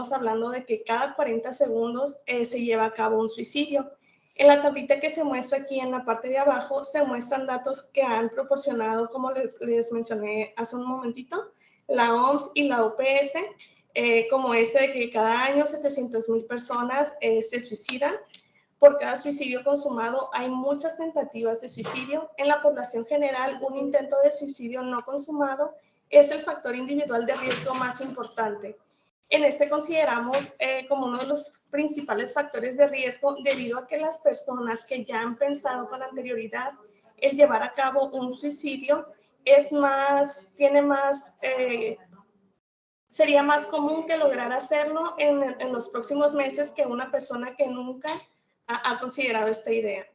estamos hablando de que cada 40 segundos se lleva a cabo un suicidio. En la tablita que se muestra aquí en la parte de abajo se muestran datos que han proporcionado, como les mencioné hace un momentito, la OMS y la OPS, como de que cada año 700,000 personas se suicidan. Por cada suicidio consumado hay muchas tentativas de suicidio. En la población general, un intento de suicidio no consumado es el factor individual de riesgo más importante. En este consideramos como uno de los principales factores de riesgo debido a que las personas que ya han pensado con anterioridad el llevar a cabo un suicidio sería más común que lograr hacerlo en los próximos meses que una persona que nunca ha considerado esta idea.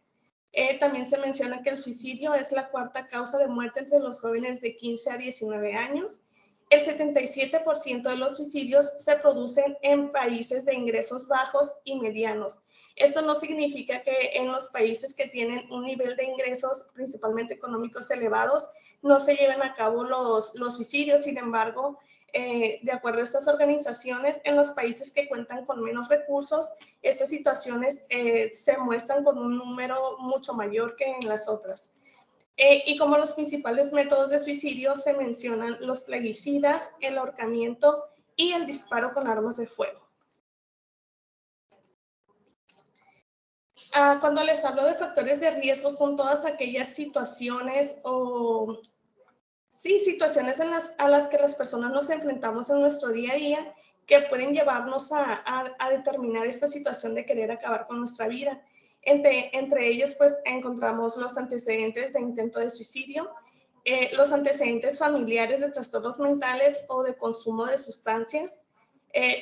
También se menciona que el suicidio es la cuarta causa de muerte entre los jóvenes de 15 a 19 años. El 77% de los suicidios se producen en países de ingresos bajos y medianos. Esto no significa que en los países que tienen un nivel de ingresos, principalmente económicos elevados, no se lleven a cabo los suicidios. Sin embargo, de acuerdo a estas organizaciones, en los países que cuentan con menos recursos, estas situaciones se muestran con un número mucho mayor que en las otras. Y como los principales métodos de suicidio se mencionan los plaguicidas, el ahorcamiento y el disparo con armas de fuego. Cuando les hablo de factores de riesgo, son todas aquellas situaciones situaciones a las que las personas nos enfrentamos en nuestro día a día que pueden llevarnos a determinar esta situación de querer acabar con nuestra vida. Entre ellos, pues, encontramos los antecedentes de intento de suicidio, los antecedentes familiares de trastornos mentales o de consumo de sustancias,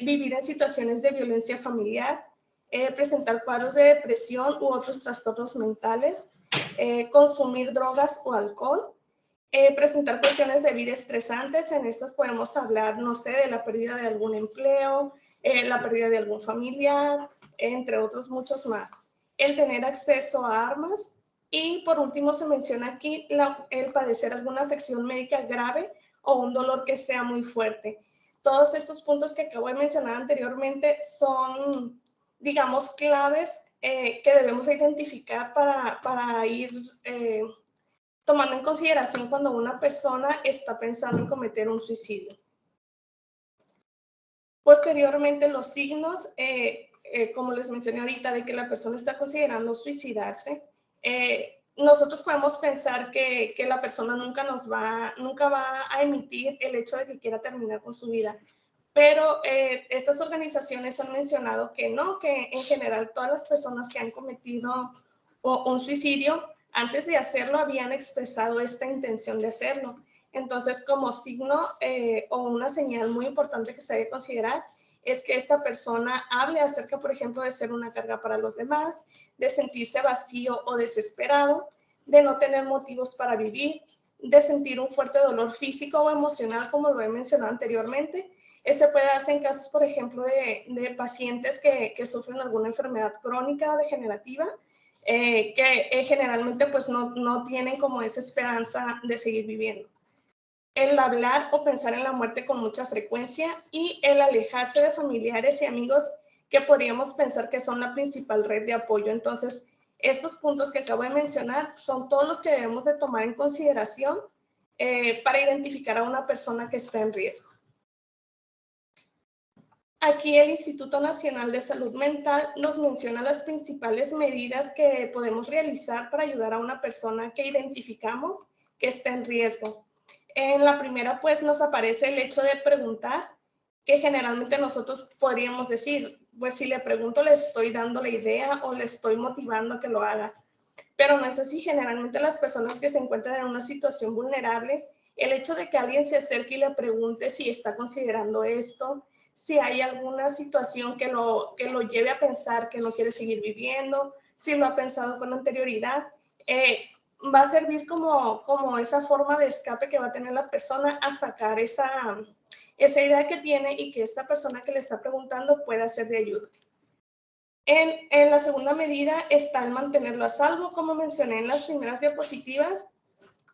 vivir en situaciones de violencia familiar, presentar cuadros de depresión u otros trastornos mentales, consumir drogas o alcohol, presentar cuestiones de vida estresantes. En estas podemos hablar, no sé, de la pérdida de algún empleo, la pérdida de algún familiar, entre otros muchos más. El tener acceso a armas y, por último, se menciona aquí el padecer alguna afección médica grave o un dolor que sea muy fuerte. Todos estos puntos que acabo de mencionar anteriormente son, digamos, claves que debemos identificar para ir tomando en consideración cuando una persona está pensando en cometer un suicidio. Posteriormente, los signos, como les mencioné ahorita, de que la persona está considerando suicidarse, nosotros podemos pensar que la persona nunca va a emitir el hecho de que quiera terminar con su vida. Pero estas organizaciones han mencionado que no, que en general todas las personas que han cometido un suicidio, antes de hacerlo habían expresado esta intención de hacerlo. Entonces, como signo o una señal muy importante que se debe considerar es que esta persona hable acerca, por ejemplo, de ser una carga para los demás, de sentirse vacío o desesperado, de no tener motivos para vivir, de sentir un fuerte dolor físico o emocional, como lo he mencionado anteriormente. Este puede darse en casos, por ejemplo, de pacientes que sufren alguna enfermedad crónica o degenerativa, que generalmente pues no tienen como esa esperanza de seguir viviendo. El hablar o pensar en la muerte con mucha frecuencia y el alejarse de familiares y amigos que podríamos pensar que son la principal red de apoyo. Entonces, estos puntos que acabo de mencionar son todos los que debemos de tomar en consideración para identificar a una persona que está en riesgo. Aquí el Instituto Nacional de Salud Mental nos menciona las principales medidas que podemos realizar para ayudar a una persona que identificamos que está en riesgo. En la primera, pues, nos aparece el hecho de preguntar, que generalmente nosotros podríamos decir, pues si le pregunto le estoy dando la idea o le estoy motivando a que lo haga. Pero no es así. Generalmente las personas que se encuentran en una situación vulnerable, el hecho de que alguien se acerque y le pregunte si está considerando esto, si hay alguna situación que lo lleve a pensar que no quiere seguir viviendo, si lo ha pensado con anterioridad, va a servir como esa forma de escape que va a tener la persona a sacar esa idea que tiene y que esta persona que le está preguntando pueda ser de ayuda. En la segunda medida está el mantenerlo a salvo. Como mencioné en las primeras diapositivas,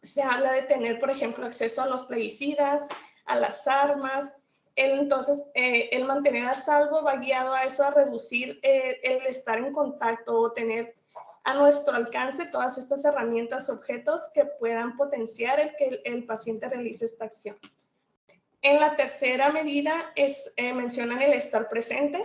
se habla de tener, por ejemplo, acceso a los plaguicidas, a las armas, Entonces, el mantener a salvo va guiado a eso, a reducir el estar en contacto o tener a nuestro alcance todas estas herramientas, objetos que puedan potenciar el que el paciente realice esta acción. En la tercera medida mencionan el estar presente,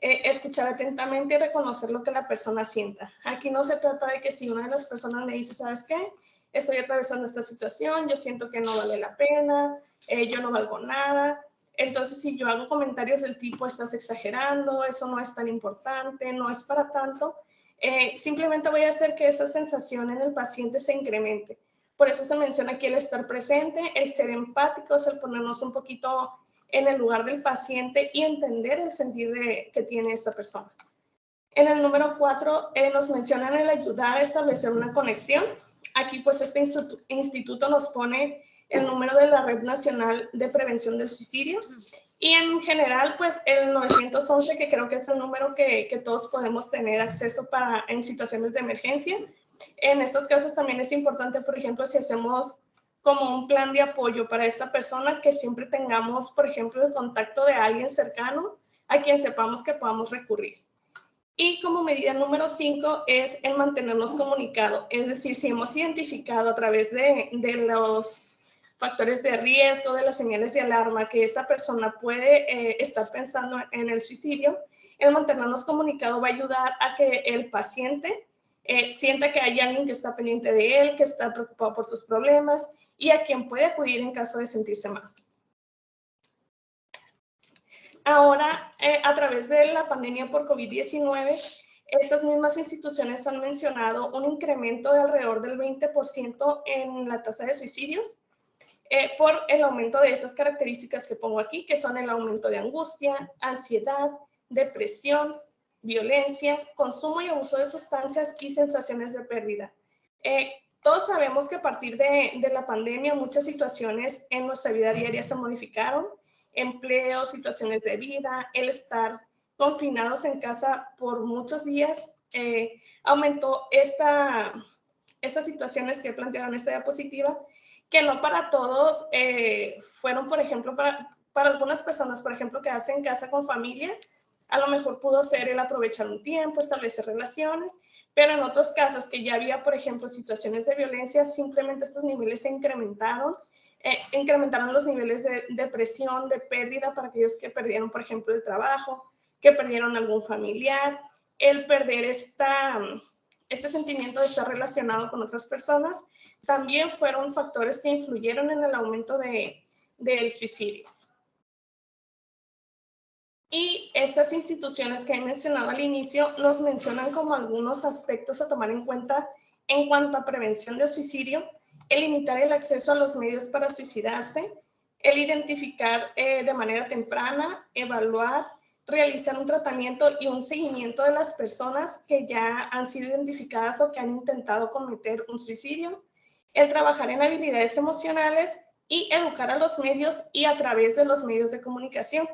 escuchar atentamente y reconocer lo que la persona sienta. Aquí no se trata de que si una de las personas me dice, ¿sabes qué? Estoy atravesando esta situación, yo siento que no vale la pena, yo no valgo nada. Entonces, si yo hago comentarios del tipo, estás exagerando, eso no es tan importante, no es para tanto, simplemente voy a hacer que esa sensación en el paciente se incremente. Por eso se menciona aquí el estar presente, el ser empáticos, el ponernos un poquito en el lugar del paciente y entender el sentir que tiene esta persona. En el número 4 nos mencionan el ayudar a establecer una conexión. Aquí pues este instituto nos pone el número de la Red Nacional de Prevención del Suicidio y en general pues el 911, que creo que es el número que todos podemos tener acceso en situaciones de emergencia. En estos casos también es importante, por ejemplo, si hacemos como un plan de apoyo para esta persona, que siempre tengamos, por ejemplo, el contacto de alguien cercano a quien sepamos que podamos recurrir. Y como medida número 5 es el mantenernos comunicados, es decir, si hemos identificado a través de los factores de riesgo, de las señales de alarma, que esa persona puede estar pensando en el suicidio, el mantenernos comunicados va a ayudar a que el paciente sienta que hay alguien que está pendiente de él, que está preocupado por sus problemas y a quien puede acudir en caso de sentirse mal. Ahora, a través de la pandemia por COVID-19, estas mismas instituciones han mencionado un incremento de alrededor del 20% en la tasa de suicidios por el aumento de esas características que pongo aquí, que son el aumento de angustia, ansiedad, depresión, violencia, consumo y abuso de sustancias y sensaciones de pérdida. Todos sabemos que a partir de la pandemia muchas situaciones en nuestra vida diaria se modificaron, empleo, situaciones de vida, el estar confinados en casa por muchos días, aumentó estas situaciones que he planteado en esta diapositiva, que no para todos fueron, por ejemplo, para algunas personas, por ejemplo, quedarse en casa con familia, a lo mejor pudo ser el aprovechar un tiempo, establecer relaciones, pero en otros casos que ya había, por ejemplo, situaciones de violencia, simplemente estos niveles se incrementaron los niveles de depresión, de pérdida para aquellos que perdieron, por ejemplo, el trabajo, que perdieron algún familiar, el perder este sentimiento de estar relacionado con otras personas, también fueron factores que influyeron en el aumento del suicidio. Y estas instituciones que he mencionado al inicio nos mencionan como algunos aspectos a tomar en cuenta en cuanto a prevención del suicidio, el limitar el acceso a los medios para suicidarse, el identificar de manera temprana, evaluar, realizar un tratamiento y un seguimiento de las personas que ya han sido identificadas o que han intentado cometer un suicidio, el trabajar en habilidades emocionales y educar a los medios y a través de los medios de comunicación.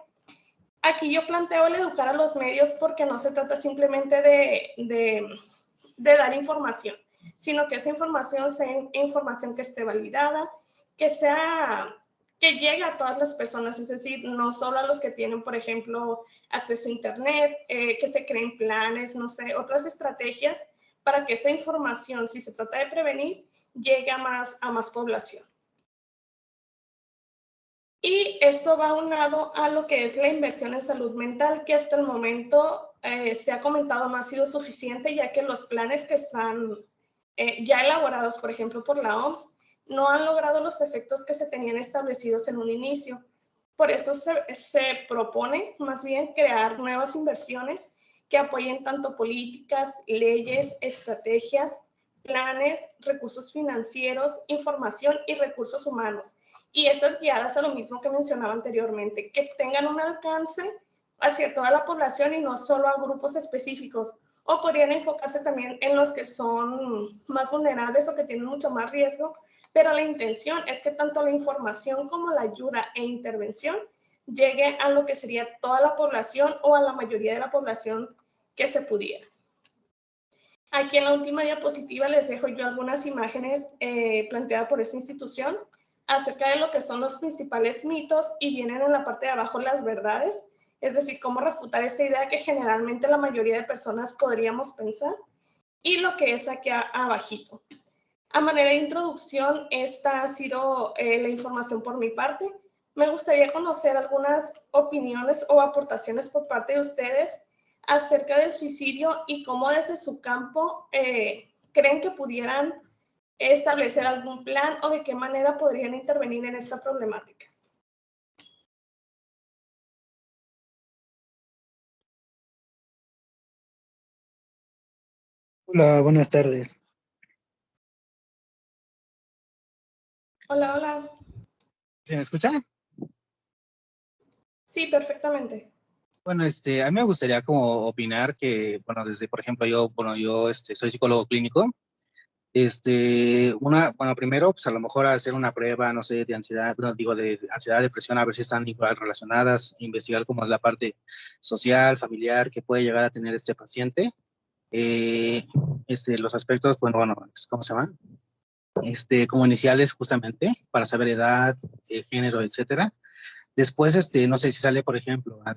Aquí yo planteo el educar a los medios porque no se trata simplemente de dar información, sino que esa información sea información que esté validada, que llegue a todas las personas, es decir, no solo a los que tienen, por ejemplo, acceso a internet, que se creen planes, no sé, otras estrategias para que esa información, si se trata de prevenir, llegue a más población. Y esto va aunado a lo que es la inversión en salud mental, que hasta el momento se ha comentado no ha sido suficiente, ya que los planes que están ya elaborados, por ejemplo, por la OMS, no han logrado los efectos que se tenían establecidos en un inicio. Por eso se propone más bien crear nuevas inversiones que apoyen tanto políticas, leyes, estrategias, planes, recursos financieros, información y recursos humanos. Y estas guiadas a lo mismo que mencionaba anteriormente, que tengan un alcance hacia toda la población y no solo a grupos específicos, o podrían enfocarse también en los que son más vulnerables o que tienen mucho más riesgo, pero la intención es que tanto la información como la ayuda e intervención llegue a lo que sería toda la población o a la mayoría de la población que se pudiera. Aquí en la última diapositiva les dejo yo algunas imágenes planteadas por esta institución. acerca de lo que son los principales mitos y vienen en la parte de abajo las verdades, es decir, cómo refutar esta idea que generalmente la mayoría de personas podríamos pensar, y lo que es aquí abajito. A manera de introducción, esta ha sido la información por mi parte. Me gustaría conocer algunas opiniones o aportaciones por parte de ustedes acerca del suicidio y cómo desde su campo creen que pudieran establecer algún plan o de qué manera podrían intervenir en esta problemática. Hola, buenas tardes. Hola, hola. ¿Se me escucha? Sí, perfectamente. Bueno, a mí me gustaría como opinar que, bueno, desde, por ejemplo, yo soy psicólogo clínico. Bueno, primero, pues a lo mejor hacer una prueba, no sé, de ansiedad, no, digo, de ansiedad, depresión, a ver si están igual relacionadas, investigar como es la parte social, familiar que puede llegar a tener este paciente. Eh, los aspectos, bueno, ¿cómo se llaman? Como iniciales justamente, para saber edad, género, etcétera. Después, no sé si sale, por ejemplo, a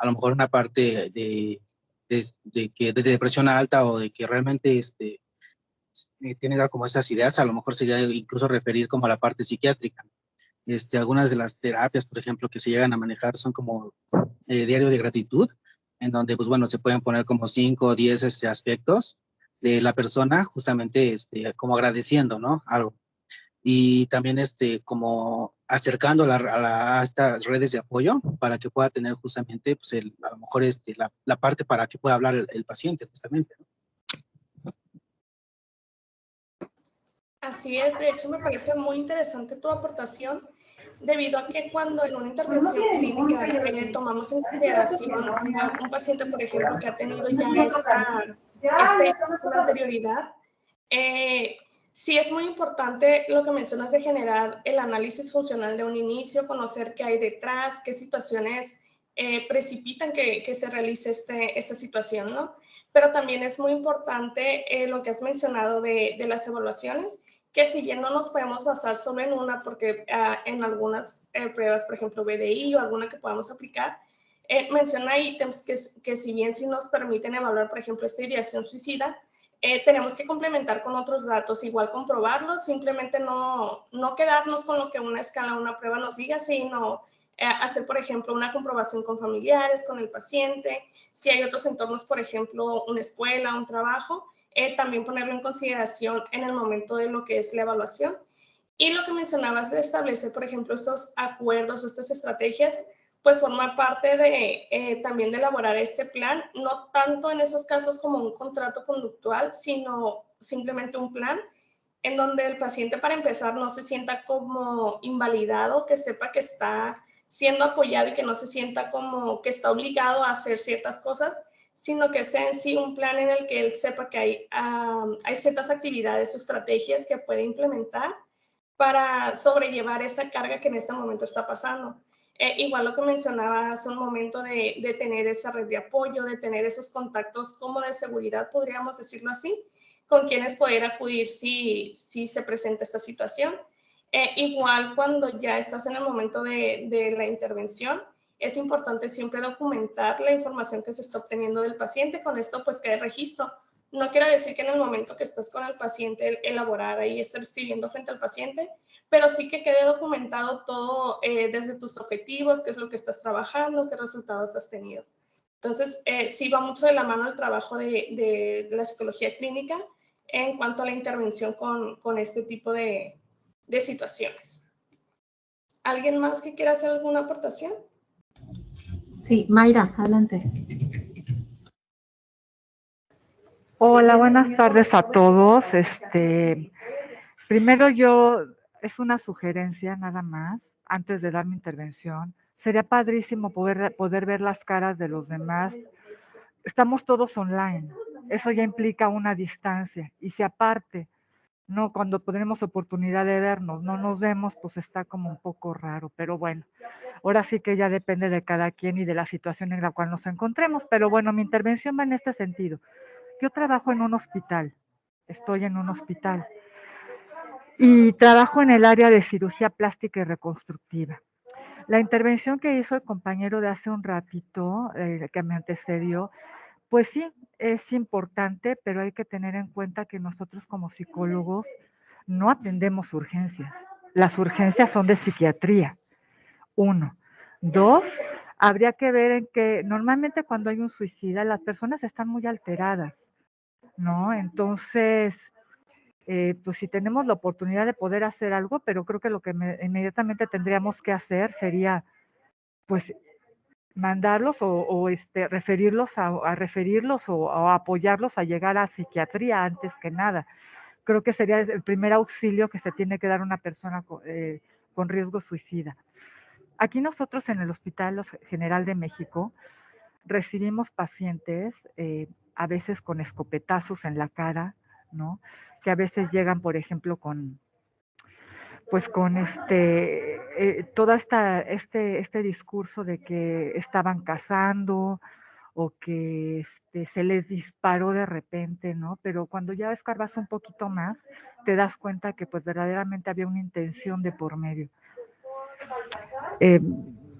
lo mejor una parte de depresión alta o de que realmente tiene como esas ideas, a lo mejor sería incluso referir como a la parte psiquiátrica. Algunas de las terapias, por ejemplo, que se llegan a manejar son como diario de gratitud, en donde, pues bueno, se pueden poner como 5 o 10 aspectos de la persona, justamente como agradeciendo, ¿no? Algo y también como acercando a estas redes de apoyo para que pueda tener justamente pues a lo mejor la parte para que pueda hablar el paciente justamente, ¿no? Así es, de hecho me parece muy interesante tu aportación, debido a que cuando en una intervención clínica tomamos en consideración un paciente, por ejemplo, que ha tenido ya esta con anterioridad, eh, sí es muy importante lo que mencionas de generar el análisis funcional de un inicio, conocer qué hay detrás, qué situaciones precipitan que se realice esta situación, ¿no? Pero también es muy importante lo que has mencionado de las evaluaciones, que si bien no nos podemos basar solo en una, porque en algunas pruebas, por ejemplo, BDI o alguna que podamos aplicar, menciona ítems que si bien sí nos permiten evaluar, por ejemplo, esta ideación suicida, tenemos que complementar con otros datos, igual comprobarlos, simplemente no quedarnos con lo que una escala o una prueba nos diga, sino hacer, por ejemplo, una comprobación con familiares, con el paciente, si hay otros entornos, por ejemplo, una escuela, un trabajo, también ponerlo en consideración en el momento de lo que es la evaluación. Y lo que mencionabas de establecer, por ejemplo, estos acuerdos o estas estrategias, pues forma parte de también de elaborar este plan, no tanto en esos casos como un contrato conductual, sino simplemente un plan en donde el paciente, para empezar, no se sienta como invalidado, que sepa que está siendo apoyado y que no se sienta como que está obligado a hacer ciertas cosas, sino que sea en sí un plan en el que él sepa que hay ciertas actividades o estrategias que puede implementar para sobrellevar esta carga que en este momento está pasando. Igual lo que mencionaba hace un momento de tener esa red de apoyo, de tener esos contactos como de seguridad, podríamos decirlo así, con quienes poder acudir si se presenta esta situación. Igual cuando ya estás en el momento de la intervención, es importante siempre documentar la información que se está obteniendo del paciente. Con esto, pues, quede registro. No quiero decir que en el momento que estás con el paciente, elaborar ahí, estar escribiendo frente al paciente, pero sí que quede documentado todo desde tus objetivos, qué es lo que estás trabajando, qué resultados has tenido. Entonces, sí va mucho de la mano el trabajo de la psicología clínica en cuanto a la intervención con este tipo de situaciones. ¿Alguien más que quiera hacer alguna aportación? Sí, Mayra, adelante. Hola, buenas tardes a todos. Primero es una sugerencia nada más, antes de dar mi intervención. Sería padrísimo poder ver las caras de los demás. Estamos todos online. Eso ya implica una distancia. Y si aparte, no, cuando tenemos oportunidad de vernos, no nos vemos, pues está como un poco raro. Pero bueno, ahora sí que ya depende de cada quien y de la situación en la cual nos encontremos. Pero bueno, mi intervención va en este sentido. Yo trabajo en un hospital, estoy en un hospital y trabajo en el área de cirugía plástica y reconstructiva. La intervención que hizo el compañero de hace un ratito, que me antecedió, pues sí, es importante, pero hay que tener en cuenta que nosotros como psicólogos no atendemos urgencias. Las urgencias son de psiquiatría, uno. Dos, habría que ver en que normalmente cuando hay un suicida las personas están muy alteradas, ¿no? Entonces, pues si tenemos la oportunidad de poder hacer algo, pero creo que lo que inmediatamente tendríamos que hacer sería, pues, mandarlos o referirlos a referirlos o apoyarlos a llegar a psiquiatría antes que nada. Creo que sería el primer auxilio que se tiene que dar a una persona con riesgo suicida. Aquí nosotros en el Hospital General de México recibimos pacientes a veces con escopetazos en la cara, ¿no? Que a veces llegan, por ejemplo, con toda este discurso de que estaban cazando o que se les disparó de repente, ¿no? Pero cuando ya escarbas un poquito más, te das cuenta que pues verdaderamente había una intención de por medio.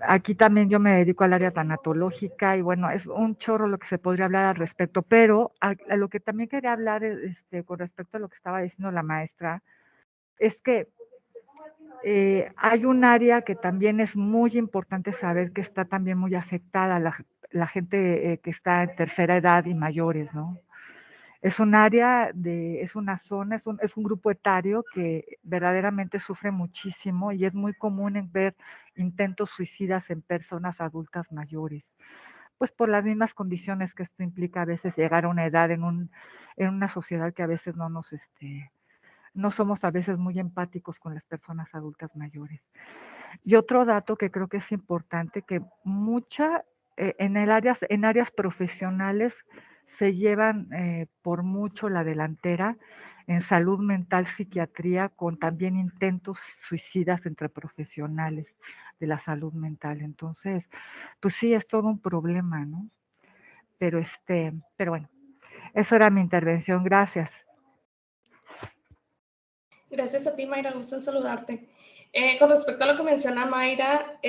Aquí también yo me dedico al área tanatológica y bueno, es un chorro lo que se podría hablar al respecto, pero a lo que también quería hablar con respecto a lo que estaba diciendo la maestra, es que hay un área que también es muy importante saber que está también muy afectada, la gente que está en tercera edad y mayores, ¿no? Es un área, es una zona, es un grupo etario que verdaderamente sufre muchísimo y es muy común en ver intentos suicidas en personas adultas mayores. Pues por las mismas condiciones que esto implica a veces llegar a una edad en una sociedad que a veces no somos a veces muy empáticos con las personas adultas mayores. Y otro dato que creo que es importante, que en áreas profesionales se llevan por mucho la delantera en salud mental, psiquiatría, con también intentos suicidas entre profesionales de la salud mental. Entonces, pues sí, es todo un problema, ¿no? Pero bueno, eso era mi intervención. Gracias. Gracias a ti, Mayra, gusto en saludarte. Con respecto a lo que menciona Mayra,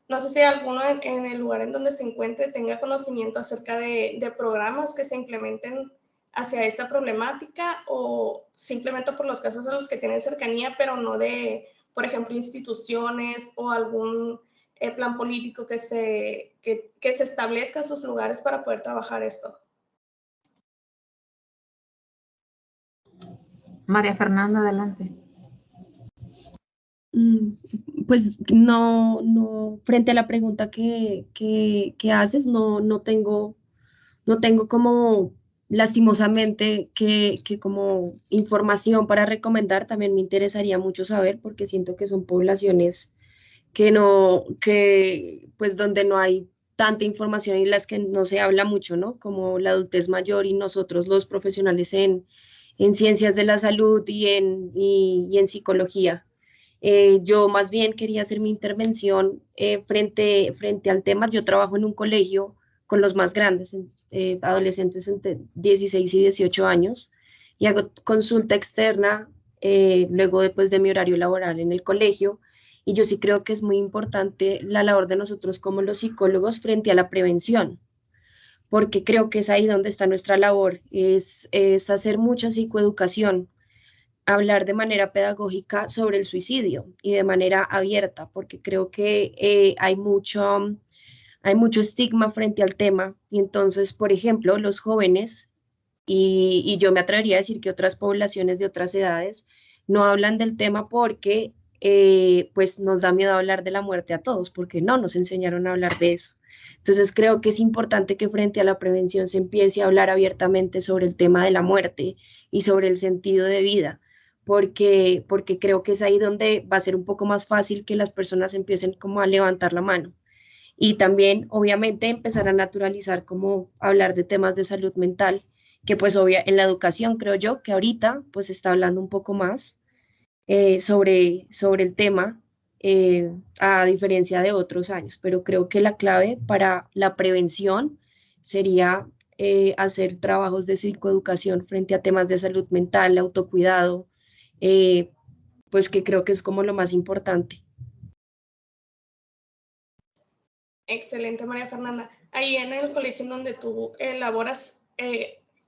no sé si alguno en el lugar en donde se encuentre tenga conocimiento acerca de programas que se implementen hacia esta problemática o simplemente por los casos a los que tienen cercanía, pero no de, por ejemplo, instituciones o algún plan político que se establezca en sus lugares para poder trabajar esto. María Fernanda, adelante. Pues no, frente a la pregunta que haces, no tengo como lastimosamente que como información para recomendar. También me interesaría mucho saber porque siento que son poblaciones que pues donde no hay tanta información y las que no se habla mucho, ¿no? Como la adultez mayor y nosotros los profesionales en ciencias de la salud y en psicología. Yo más bien quería hacer mi intervención frente al tema. Yo trabajo en un colegio con los más grandes, adolescentes entre 16 y 18 años, y hago consulta externa luego después de mi horario laboral en el colegio. Y yo sí creo que es muy importante la labor de nosotros como los psicólogos frente a la prevención, porque creo que es ahí donde está nuestra labor, es hacer mucha psicoeducación, hablar de manera pedagógica sobre el suicidio y de manera abierta, porque creo que hay mucho estigma frente al tema. Y entonces, por ejemplo, los jóvenes, y yo me atrevería a decir que otras poblaciones de otras edades, no hablan del tema porque pues nos da miedo hablar de la muerte a todos, porque no nos enseñaron a hablar de eso. Entonces creo que es importante que frente a la prevención se empiece a hablar abiertamente sobre el tema de la muerte y sobre el sentido de vida, porque creo que es ahí donde va a ser un poco más fácil que las personas empiecen como a levantar la mano. Y también, obviamente, empezar a naturalizar como hablar de temas de salud mental, que pues en la educación creo yo que ahorita pues se está hablando un poco más sobre el tema, a diferencia de otros años, pero creo que la clave para la prevención sería hacer trabajos de psicoeducación frente a temas de salud mental, autocuidado, pues que creo que es como lo más importante. Excelente, María Fernanda. Ahí en el colegio en donde tú laboras,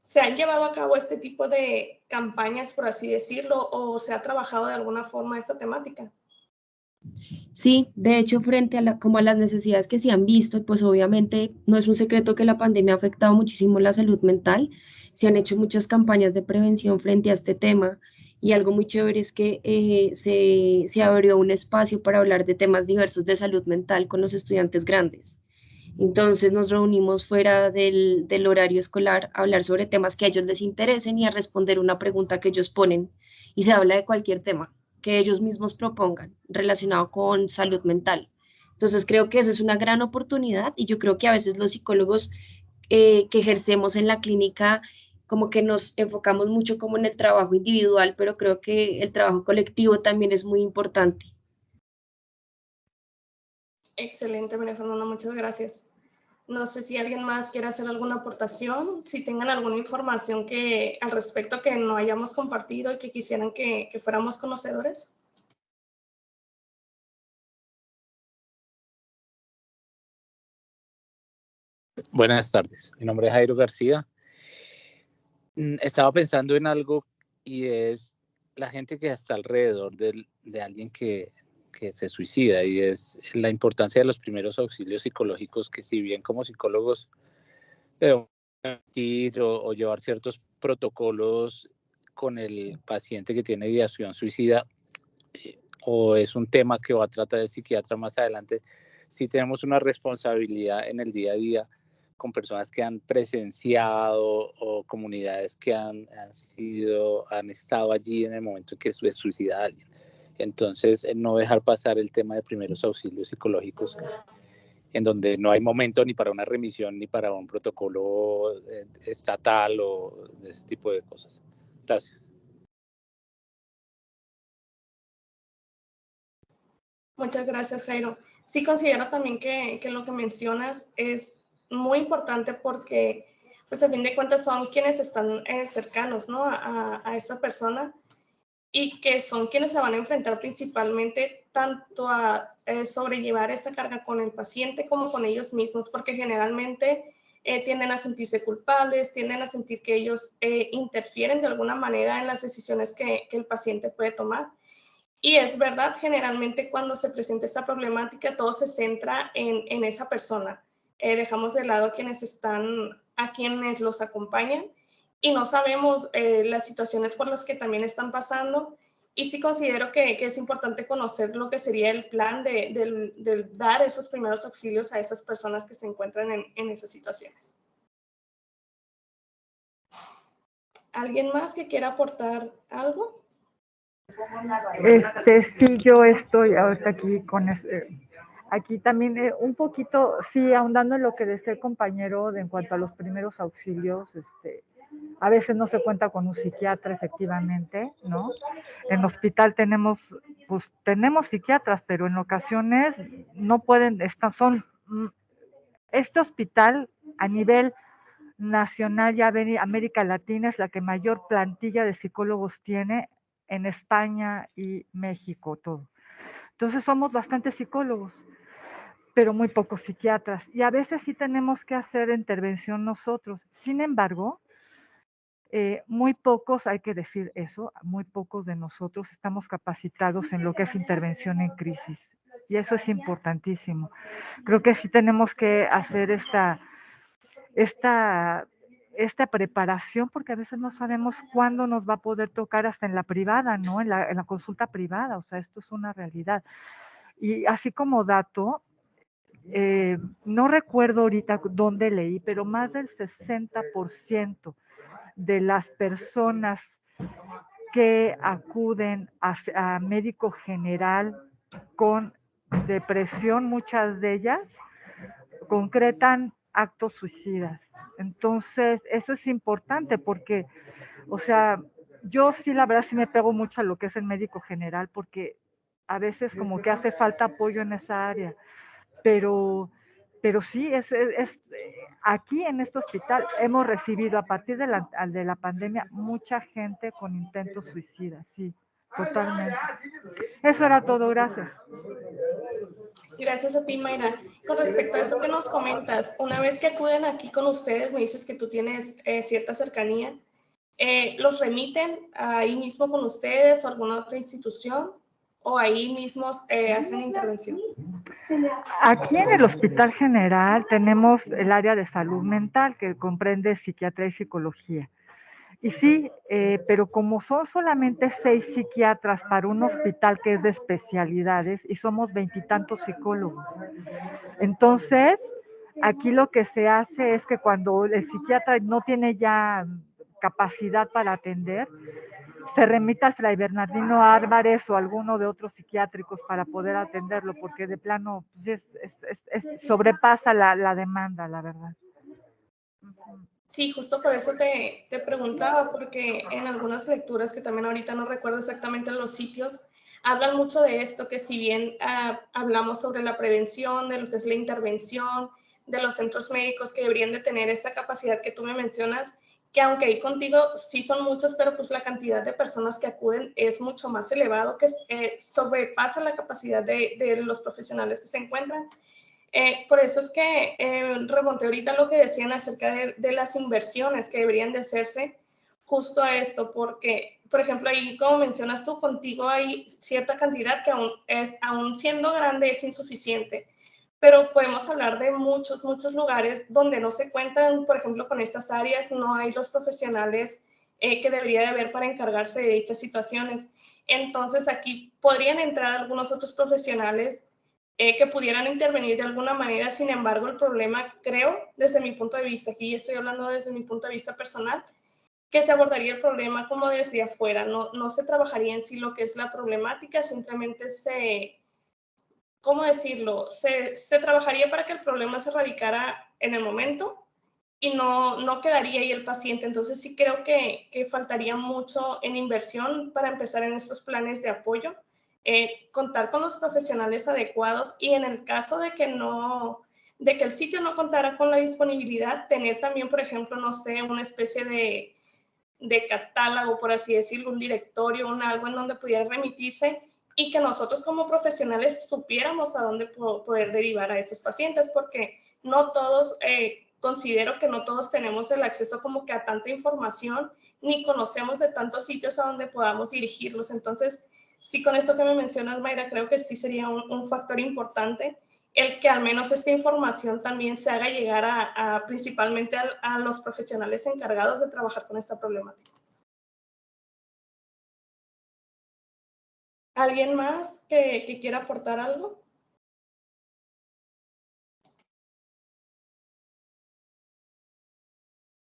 ¿se han llevado a cabo este tipo de campañas, por así decirlo, o se ha trabajado de alguna forma esta temática? Sí, de hecho, frente a como a las necesidades que se han visto, pues obviamente no es un secreto que la pandemia ha afectado muchísimo la salud mental. Se han hecho muchas campañas de prevención frente a este tema y algo muy chévere es que se abrió un espacio para hablar de temas diversos de salud mental con los estudiantes grandes. Entonces nos reunimos fuera del horario escolar a hablar sobre temas que a ellos les interesen y a responder una pregunta que ellos ponen. Y se habla de cualquier tema que ellos mismos propongan relacionado con salud mental. Entonces creo que esa es una gran oportunidad y yo creo que a veces los psicólogos que ejercemos en la clínica como que nos enfocamos mucho como en el trabajo individual, pero creo que el trabajo colectivo también es muy importante. Excelente, María Fernanda, muchas gracias. No sé si alguien más quiere hacer alguna aportación, si tengan alguna información que al respecto que no hayamos compartido y que quisieran que fuéramos conocedores. Buenas tardes, mi nombre es Jairo García. Estaba pensando en algo y es la gente que está alrededor de alguien que se suicida, y es la importancia de los primeros auxilios psicológicos, que si bien como psicólogos debemos permitir o llevar ciertos protocolos con el paciente que tiene ideación suicida, o es un tema que va a tratar el psiquiatra más adelante, sí tenemos una responsabilidad en el día a día con personas que han presenciado o comunidades que han estado allí en el momento en que se suicida a alguien. Entonces, no dejar pasar el tema de primeros auxilios psicológicos, en donde no hay momento ni para una remisión ni para un protocolo estatal o de ese tipo de cosas. Gracias. Muchas gracias, Jairo. Sí considero también que lo que mencionas es muy importante porque, pues, a fin de cuentas son quienes están cercanos, ¿no? a esta persona y que son quienes se van a enfrentar principalmente tanto a sobrellevar esta carga con el paciente como con ellos mismos, porque generalmente tienden a sentirse culpables, tienden a sentir que ellos interfieren de alguna manera en las decisiones que el paciente puede tomar. Y es verdad, generalmente cuando se presenta esta problemática, todo se centra en esa persona. Dejamos de lado a quienes los acompañan y no sabemos las situaciones por las que también están pasando. Y sí considero que es importante conocer lo que sería el plan de dar esos primeros auxilios a esas personas que se encuentran en esas situaciones. ¿Alguien más que quiera aportar algo? Sí, yo estoy ahorita aquí aquí también un poquito, sí, ahondando en lo que decía el compañero en cuanto a los primeros auxilios, a veces no se cuenta con un psiquiatra efectivamente, ¿no? En hospital pues tenemos psiquiatras, pero en ocasiones no pueden, este hospital a nivel nacional, ya América Latina es la que mayor plantilla de psicólogos tiene en España y México, todo. Entonces somos bastantes psicólogos, pero muy pocos psiquiatras. Y a veces sí tenemos que hacer intervención nosotros. Sin embargo, muy pocos, hay que decir eso, muy pocos de nosotros estamos capacitados en lo que es intervención en crisis. Y eso es importantísimo. Creo que sí tenemos que hacer esta preparación, porque a veces no sabemos cuándo nos va a poder tocar hasta en la privada, ¿no? En la consulta privada, o sea, esto es una realidad. Y así como dato, no recuerdo ahorita dónde leí, pero más del 60% de las personas que acuden a médico general con depresión, muchas de ellas concretan actos suicidas. Entonces, eso es importante porque, o sea, yo sí, la verdad, sí me pego mucho a lo que es el médico general porque a veces como que hace falta apoyo en esa área, pero sí, aquí en este hospital hemos recibido a partir de la pandemia mucha gente con intentos suicidas, sí, totalmente. Eso era todo, gracias. Gracias a ti, Mayra. Con respecto a esto que nos comentas, una vez que acuden aquí con ustedes, me dices que tú tienes cierta cercanía, ¿los remiten ahí mismo con ustedes o alguna otra institución? ¿O ahí mismos hacen intervención? Aquí en el Hospital General tenemos el área de salud mental que comprende psiquiatría y psicología. Y sí, pero como son solamente 6 psiquiatras para un hospital que es de especialidades y somos 20 y tantos psicólogos, entonces aquí lo que se hace es que cuando el psiquiatra no tiene ya capacidad para atender, se remite al Fray Bernardino Álvarez o alguno de otros psiquiátricos para poder atenderlo, porque de plano pues, sobrepasa la demanda, la verdad. Sí, justo por eso te preguntaba, porque en algunas lecturas, que también ahorita no recuerdo exactamente los sitios, hablan mucho de esto, que si bien hablamos sobre la prevención, de lo que es la intervención, de los centros médicos que deberían de tener esa capacidad que tú me mencionas, que aunque ahí contigo sí son muchos, pero pues la cantidad de personas que acuden es mucho más elevado, que sobrepasa la capacidad de los profesionales que se encuentran. Por eso es que remonté ahorita lo que decían acerca de las inversiones que deberían de hacerse justo a esto, porque, por ejemplo, ahí como mencionas tú, contigo hay cierta cantidad que aún siendo grande es insuficiente, pero podemos hablar de muchos, muchos lugares donde no se cuentan, por ejemplo, con estas áreas, no hay los profesionales que debería de haber para encargarse de dichas situaciones. Entonces aquí podrían entrar algunos otros profesionales que pudieran intervenir de alguna manera. Sin embargo, el problema, creo, desde mi punto de vista, aquí estoy hablando desde mi punto de vista personal, que se abordaría el problema como desde afuera, no se trabajaría en sí lo que es la problemática, simplemente ¿cómo decirlo? Se trabajaría para que el problema se radicara en el momento y no quedaría ahí el paciente. Entonces sí creo que faltaría mucho en inversión para empezar en estos planes de apoyo, contar con los profesionales adecuados y en el caso de que el sitio no contara con la disponibilidad, tener también, por ejemplo, no sé, una especie de catálogo, por así decirlo, un directorio, algo en donde pudiera remitirse y que nosotros como profesionales supiéramos a dónde poder derivar a esos pacientes, porque no todos, considero que no todos tenemos el acceso como que a tanta información, ni conocemos de tantos sitios a donde podamos dirigirlos. Entonces, sí, con esto que me mencionas, Mayra, creo que sí sería un factor importante el que al menos esta información también se haga llegar principalmente a los profesionales encargados de trabajar con esta problemática. ¿Alguien más que quiera aportar algo?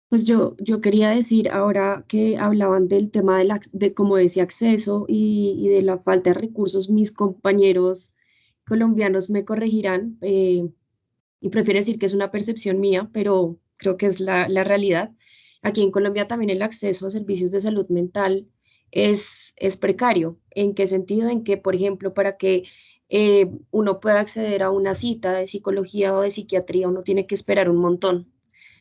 Pues yo quería decir ahora que hablaban del tema de como ese acceso y de la falta de recursos, mis compañeros colombianos me corregirán, y prefiero decir que es una percepción mía, pero creo que es la realidad. Aquí en Colombia también el acceso a servicios de salud mental es precario. ¿En qué sentido? En que, por ejemplo, para que uno pueda acceder a una cita de psicología o de psiquiatría, uno tiene que esperar un montón.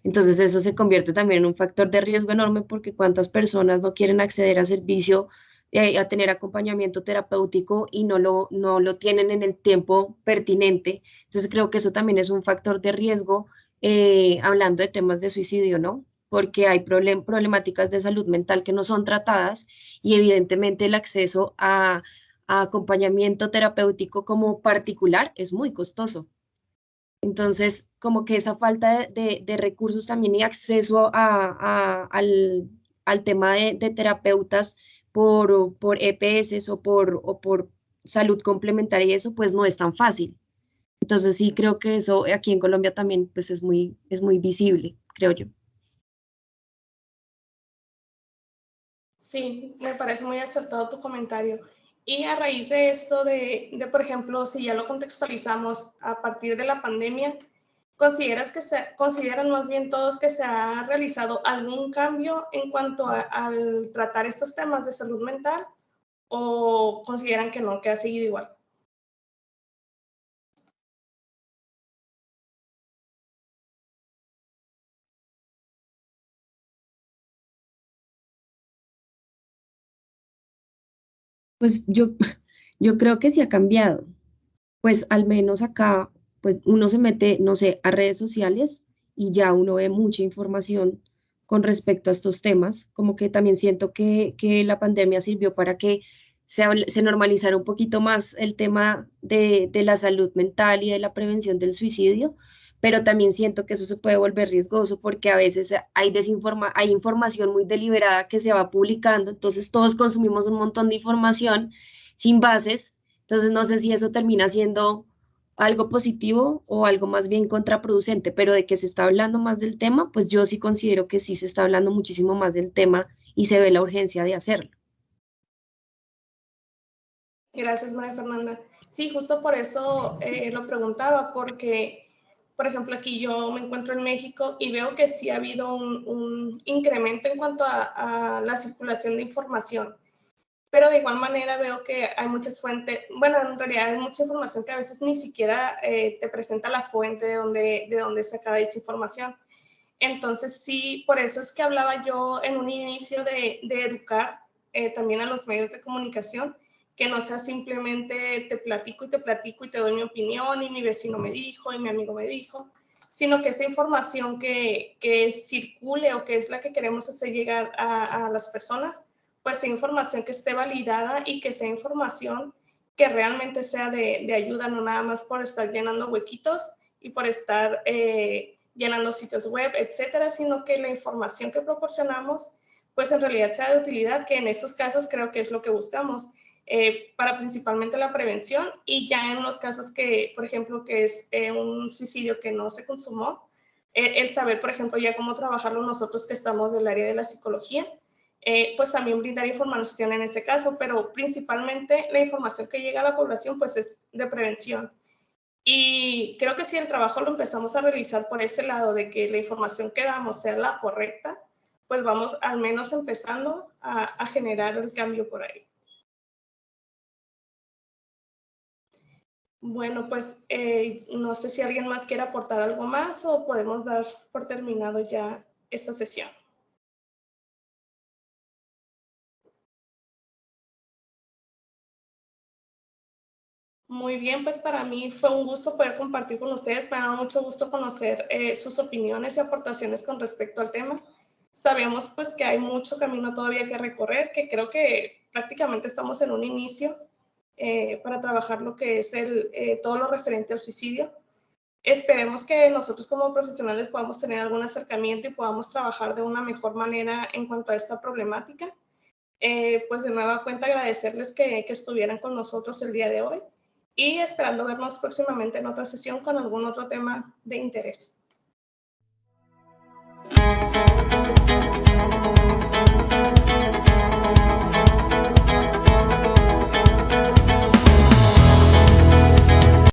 Entonces eso se convierte también en un factor de riesgo enorme porque cuántas personas no quieren acceder a servicio, a tener acompañamiento terapéutico y no lo tienen en el tiempo pertinente. Entonces creo que eso también es un factor de riesgo, hablando de temas de suicidio, ¿no? Porque hay problemáticas de salud mental que no son tratadas y evidentemente el acceso a acompañamiento terapéutico como particular es muy costoso. Entonces, como que esa falta de recursos también y acceso al tema de terapeutas por EPS o por salud complementaria y eso, pues no es tan fácil. Entonces, sí creo que eso aquí en Colombia también pues es muy visible, creo yo. Sí, me parece muy acertado tu comentario. Y a raíz de esto por ejemplo, si ya lo contextualizamos a partir de la pandemia, consideran más bien todos que se ha realizado algún cambio en cuanto al tratar estos temas de salud mental o consideran que no, que ha seguido igual? Pues yo creo que sí ha cambiado. Pues al menos acá, pues uno se mete, no sé, a redes sociales y ya uno ve mucha información con respecto a estos temas. Como que también siento que la pandemia sirvió para que se normalizara un poquito más el tema de la salud mental y de la prevención del suicidio, pero también siento que eso se puede volver riesgoso porque a veces hay información muy deliberada que se va publicando, entonces todos consumimos un montón de información sin bases, entonces no sé si eso termina siendo algo positivo o algo más bien contraproducente, pero de que se está hablando más del tema, pues yo sí considero que sí se está hablando muchísimo más del tema y se ve la urgencia de hacerlo. Gracias, María Fernanda. Sí, justo por eso lo preguntaba, porque, por ejemplo, aquí yo me encuentro en México y veo que sí ha habido un incremento en cuanto a la circulación de información, pero de igual manera veo que hay muchas fuentes, bueno, en realidad hay mucha información que a veces ni siquiera te presenta la fuente de donde saca dicha información. Entonces, sí, por eso es que hablaba yo en un inicio de educar también a los medios de comunicación, que no sea simplemente te platico y te doy mi opinión y mi vecino me dijo y mi amigo me dijo, sino que esta información que circule o que es la que queremos hacer llegar a las personas, pues sea información que esté validada y que sea información que realmente sea de ayuda, no nada más por estar llenando huequitos y por estar llenando sitios web, etcétera, sino que la información que proporcionamos, pues en realidad sea de utilidad, que en estos casos creo que es lo que buscamos, para principalmente la prevención y ya en los casos que, por ejemplo, que es un suicidio que no se consumó, el saber, por ejemplo, ya cómo trabajarlo nosotros que estamos del área de la psicología, pues también brindar información en este caso, pero principalmente la información que llega a la población pues es de prevención. Y creo que si el trabajo lo empezamos a realizar por ese lado de que la información que damos sea la correcta, pues vamos al menos empezando a generar el cambio por ahí. Bueno, pues no sé si alguien más quiere aportar algo más o podemos dar por terminado ya esta sesión. Muy bien, pues para mí fue un gusto poder compartir con ustedes. Me ha dado mucho gusto conocer sus opiniones y aportaciones con respecto al tema. Sabemos pues que hay mucho camino todavía que recorrer, que creo que prácticamente estamos en un inicio para trabajar lo que es todo lo referente al suicidio. Esperemos que nosotros como profesionales podamos tener algún acercamiento y podamos trabajar de una mejor manera en cuanto a esta problemática. Pues de nueva cuenta agradecerles que estuvieran con nosotros el día de hoy y esperando vernos próximamente en otra sesión con algún otro tema de interés.